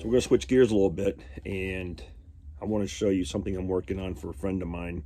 So we're going to switch gears a little bit, and I want to show you something I'm working on for a friend of mine,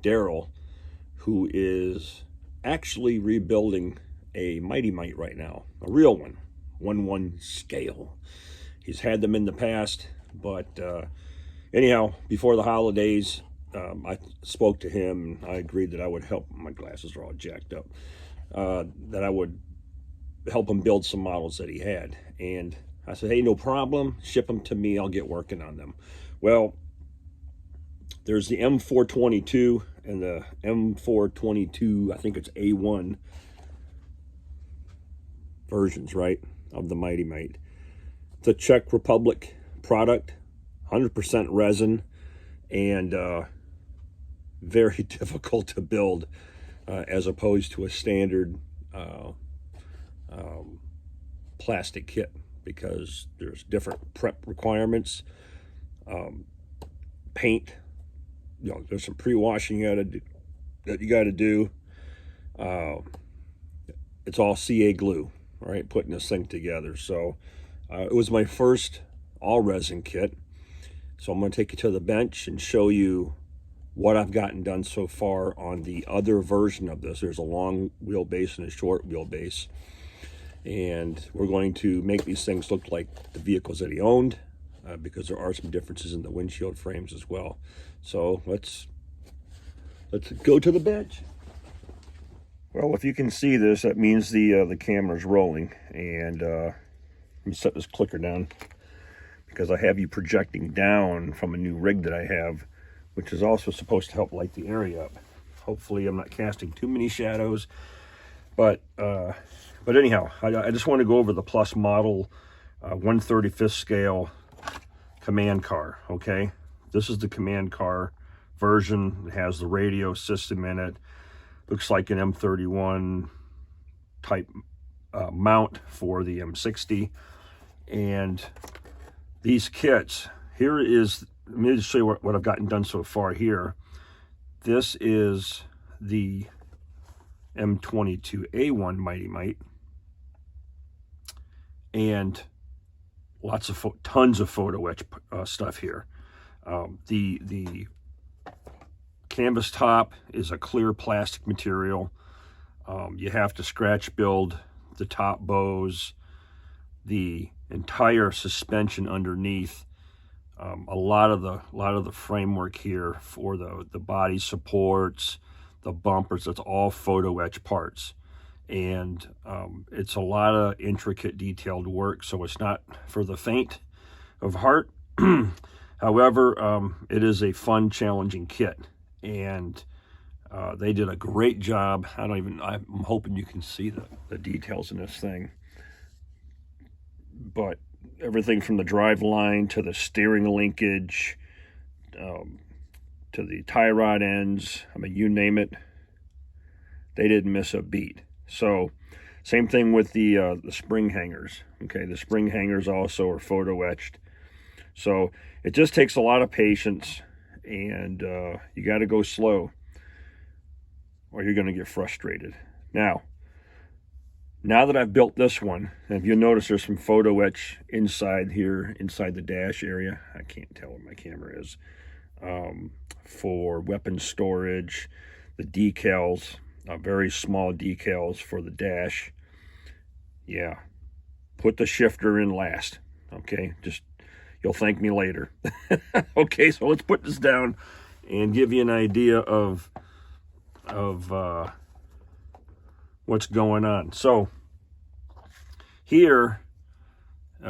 Daryl, who is actually rebuilding a Mite right now, a real one, 1/1 scale. He's had them in the past, but anyhow, before the holidays, I spoke to him, and I agreed that I would help. My glasses are all jacked up. That I would help him build some models that he had. And I said, hey, no problem, ship them to me, I'll get working on them. Well, there's the M422 and the M422, I think it's A1 versions, right, of the Mite. It's a Czech Republic product, 100% resin, and very difficult to build as opposed to a standard plastic kit, because there's different prep requirements. Paint, there's some pre-washing that you got to do. It's all CA glue, right, putting this thing together. So it was my first all resin kit. So I'm going to take you to the bench and show you what I've gotten done so far on the other version of this. There's a long wheelbase and a short wheelbase. And we're going to make these things look like the vehicles that he owned, because there are some differences in the windshield frames as well. So let's go to the bench. Well, if you can see this, that means the camera's rolling. And let me set this clicker down, because I have you projecting down from a new rig that I have, which is also supposed to help light the area up. Hopefully I'm not casting too many shadows, but anyhow, I just want to go over the Plus model 1/35 scale command car, okay? This is the command car version. It has the radio system in it. Looks like an M422 type mount for the M60. And these kits, here is, let me just show you what I've gotten done so far here. This is the M422A1 Mite, and lots of tons of photo etch stuff here. The canvas top is a clear plastic material. You have to scratch build the top bows, the entire suspension underneath. A lot of the framework here for the body supports, the bumpers, that's all photo etch parts. And it's a lot of intricate detailed work, so it's not for the faint of heart. However, it is a fun, challenging kit, and they did a great job. I'm hoping you can see the details in this thing, but everything from the drive line to the steering linkage, to the tie rod ends, I mean, you name it, they didn't miss a beat. So same thing with the spring hangers. Okay, the spring hangers also are photo etched. So it just takes a lot of patience, and you got to go slow, or you're going to get frustrated. Now that I've built this one, and if you'll notice, there's some photo etch inside here, inside the dash area. I can't tell where my camera is. For weapon storage, the decals, very small decals for the dash. Yeah, put the shifter in last. Okay, you'll thank me later. Okay, so let's put this down and give you an idea of what's going on. So here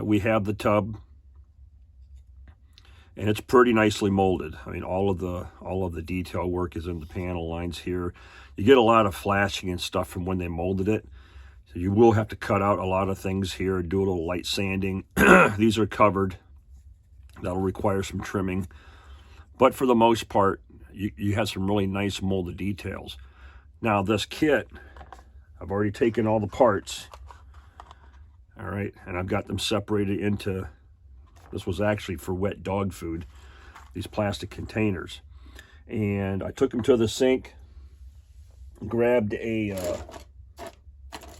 we have the tub, and it's pretty nicely molded. I mean, all of the detail work is in the panel lines here. You get a lot of flashing and stuff from when they molded it, so you will have to cut out a lot of things here, do a little light sanding. These are covered. That'll require some trimming, but for the most part, you have some really nice molded details. Now this kit, I've already taken all the parts, all right, and I've got them separated into, this was actually for wet dog food, these plastic containers. And I took them to the sink, grabbed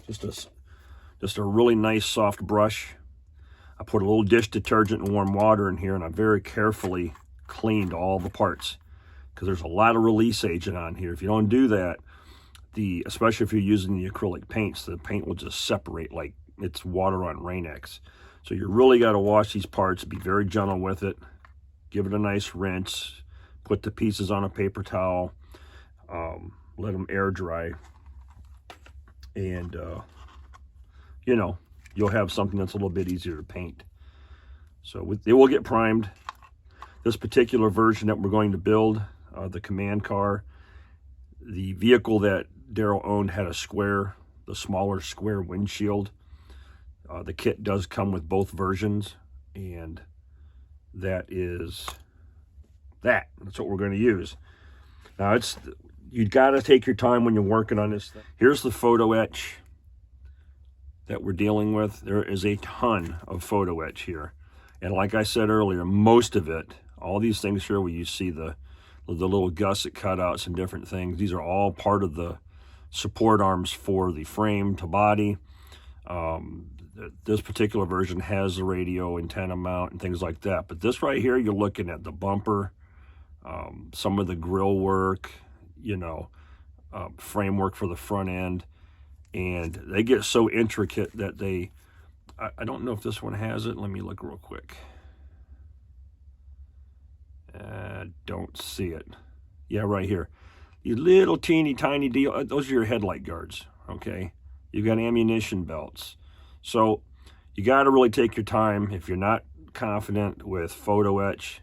just a really nice soft brush. I put a little dish detergent and warm water in here, and I very carefully cleaned all the parts because there's a lot of release agent on here. If you don't do that, especially if you're using the acrylic paints, the paint will just separate like it's water on Rain-X. So you really got to wash these parts, be very gentle with it, give it a nice rinse, put the pieces on a paper towel, let them air dry, and you know, you'll have something that's a little bit easier to paint. So it will get primed. This particular version that we're going to build, the command car, the vehicle that Daryl owned had the smaller square windshield. The kit does come with both versions, and that's what we're going to use. Now you got to take your time when you're working on this thing. Here's the photo etch that we're dealing with. There is a ton of photo etch here, and like I said earlier, most of it, all these things here where you see the little gusset cutouts and different things, these are all part of the support arms for the frame to body. This particular version has the radio antenna mount and things like that, but this right here, you're looking at the bumper, some of the grill work, you know, framework for the front end, and they get so intricate that I don't know if this one has it. Let me look real quick. Don't see it. Yeah, right here. These little teeny tiny deal, those are your headlight guards, okay? You've got ammunition belts. So you got to really take your time. If you're not confident with photo etch,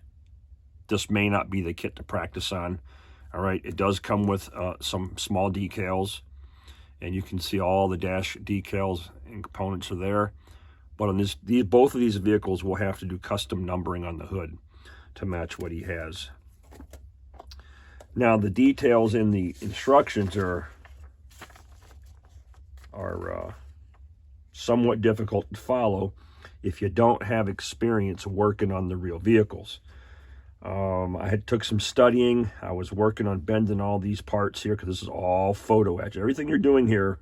this may not be the kit to practice on. All right, it does come with some small decals, and you can see all the dash decals and components are there. But on both of these vehicles, we'll have to do custom numbering on the hood to match what he has. Now, the details in the instructions are somewhat difficult to follow if you don't have experience working on the real vehicles. I took some studying. I was working on bending all these parts here because this is all photo etch. Everything you're doing here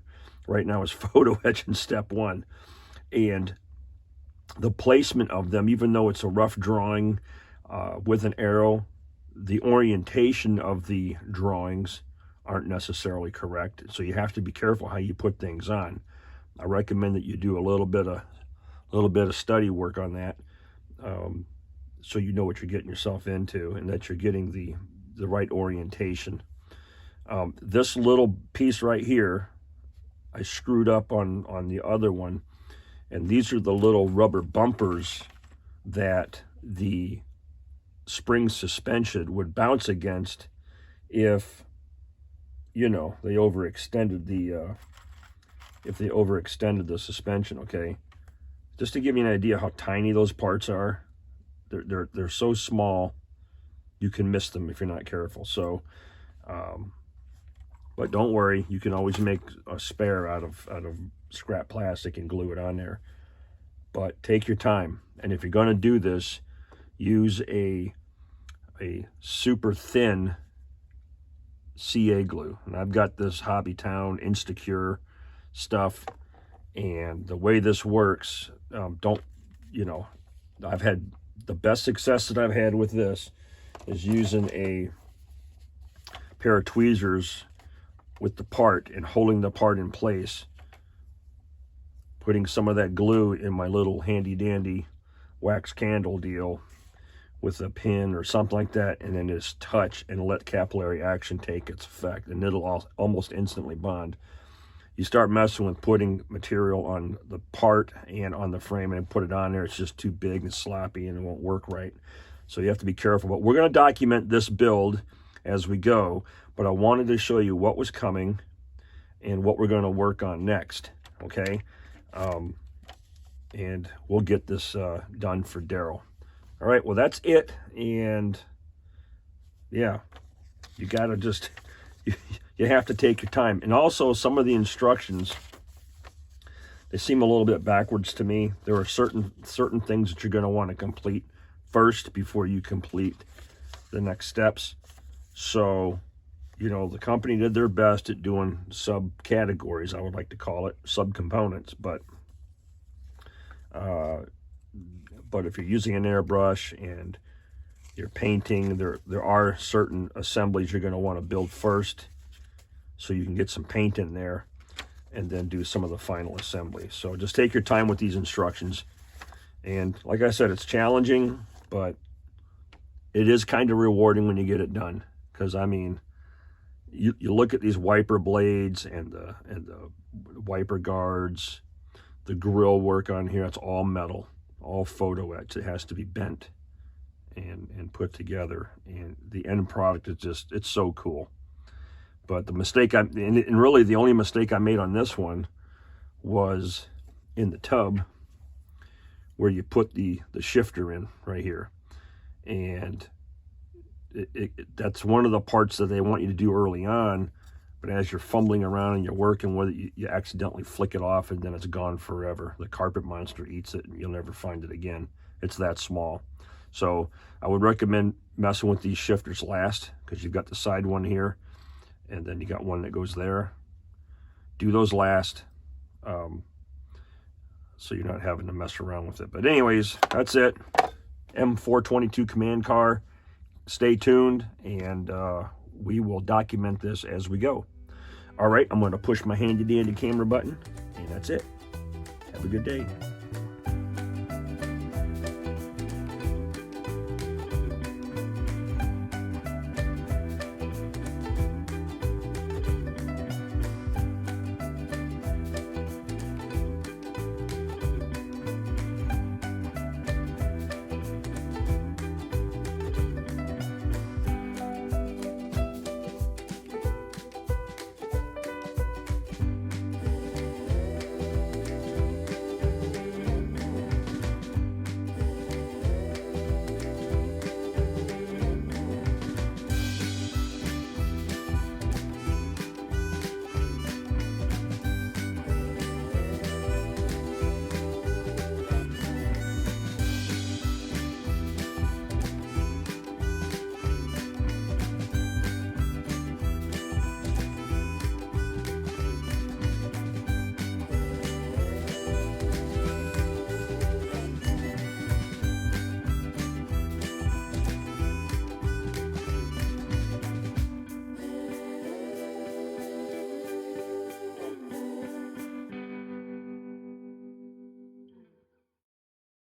right now is photo etch in step one. And the placement of them, even though it's a rough drawing with an arrow, the orientation of the drawings aren't necessarily correct. So you have to be careful how you put things on. I recommend that you do a little bit of study work on that, so you know what you're getting yourself into and that you're getting the right orientation. This little piece right here, I screwed up on the other one, and these are the little rubber bumpers that the spring suspension would bounce against if, you know, they overextended the suspension. Okay, just to give you an idea how tiny those parts are, they're so small you can miss them if you're not careful. So but don't worry, you can always make a spare out of scrap plastic and glue it on there. But take your time, and if you're going to do this, use a super thin CA glue. And I've got this Hobbytown Instacure stuff, and the way this works, I've had the best success that I've had with this is using a pair of tweezers with the part and holding the part in place, putting some of that glue in my little handy dandy wax candle deal with a pin or something like that, and then just touch and let capillary action take its effect, and it'll almost instantly bond. You start messing with putting material on the part and on the frame and put it on there, it's just too big and sloppy and it won't work right. So you have to be careful. But we're going to document this build as we go, but I wanted to show you what was coming and what we're going to work on next, okay? And we'll get this done for Daryl. All right, well, that's it. And yeah, you got to just, you have to take your time. And also some of the instructions, they seem a little bit backwards to me. There are certain things that you're going to want to complete first before you complete the next steps. So, you know, the company did their best at doing subcategories, I would like to call it, subcomponents, but But if you're using an airbrush and you're painting, there are certain assemblies you're going to want to build first so you can get some paint in there and then do some of the final assembly. So just take your time with these instructions. And like I said, it's challenging, but it is kind of rewarding when you get it done. Because I mean, you look at these wiper blades and the wiper guards, the grill work on here, it's all metal, all photo etch. It has to be bent and put together. And the end product is just, it's so cool. But the mistake, and really the only mistake I made on this one was in the tub where you put the shifter in right here. And that's one of the parts that they want you to do early on. But as you're fumbling around and you're working with it, you accidentally flick it off and then it's gone forever. The carpet monster eats it and you'll never find it again. It's that small. So I would recommend messing with these shifters last, because you've got the side one here and then you got one that goes there. Do those last, so you're not having to mess around with it. But anyways, that's it. M422 command car. Stay tuned, and we will document this as we go. All right, I'm going to push my handy dandy camera button, and that's it. Have a good day.